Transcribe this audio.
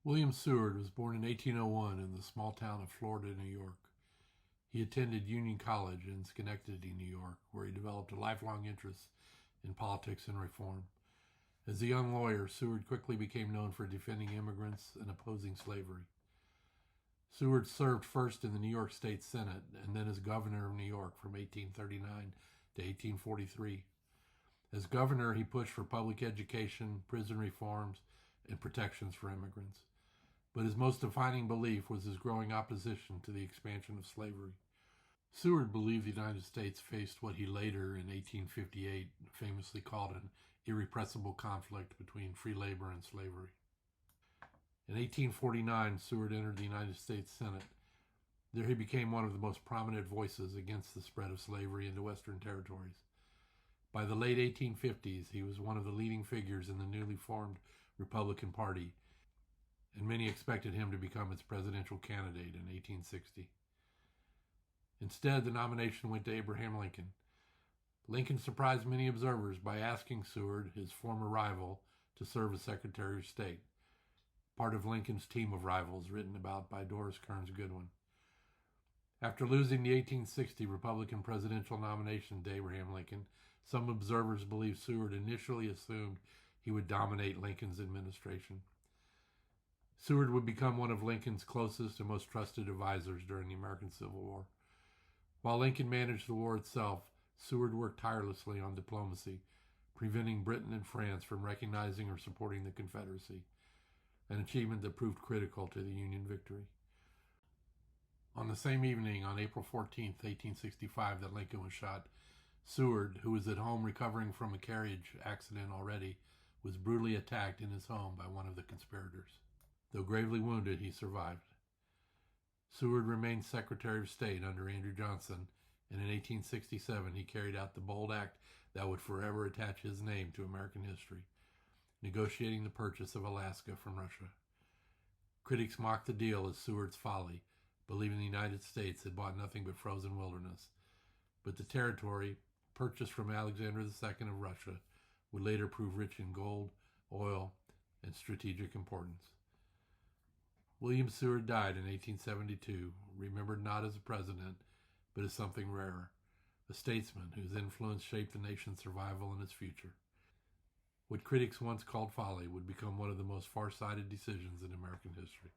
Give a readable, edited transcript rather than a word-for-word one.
William Seward was born in 1801 in the small town of Florida, New York. He attended Union College in Schenectady, New York, where he developed a lifelong interest in politics and reform. As a young lawyer, Seward quickly became known for defending immigrants and opposing slavery. Seward served first in the New York State Senate and then as governor of New York from 1839 to 1843. As governor, he pushed for public education, prison reforms, and protections for immigrants. But his most defining belief was his growing opposition to the expansion of slavery. Seward believed the United States faced what he later, in 1858, famously called an irrepressible conflict between free labor and slavery. In 1849, Seward entered the United States Senate. There he became one of the most prominent voices against the spread of slavery into Western territories. By the late 1850s, he was one of the leading figures in the newly formed Republican Party, and many expected him to become its presidential candidate in 1860. Instead, the nomination went to Abraham Lincoln. Lincoln surprised many observers by asking Seward, his former rival, to serve as Secretary of State, part of Lincoln's team of rivals written about by Doris Kearns Goodwin. After losing the 1860 Republican presidential nomination to Abraham Lincoln, some observers believe Seward initially assumed he would dominate Lincoln's administration. Seward would become one of Lincoln's closest and most trusted advisors during the American Civil War. While Lincoln managed the war itself, Seward worked tirelessly on diplomacy, preventing Britain and France from recognizing or supporting the Confederacy, an achievement that proved critical to the Union victory. On the same evening, on April 14, 1865, that Lincoln was shot, Seward, who was at home recovering from a carriage accident already, was brutally attacked in his home by one of the conspirators. Though gravely wounded, he survived. Seward remained Secretary of State under Andrew Johnson, and in 1867 he carried out the bold act that would forever attach his name to American history, negotiating the purchase of Alaska from Russia. Critics mocked the deal as Seward's folly, believing the United States had bought nothing but frozen wilderness. But the territory, purchased from Alexander II of Russia, would later prove rich in gold, oil, and strategic importance. William Seward died in 1872, remembered not as a president, but as something rarer, a statesman whose influence shaped the nation's survival and its future. What critics once called folly would become one of the most far-sighted decisions in American history.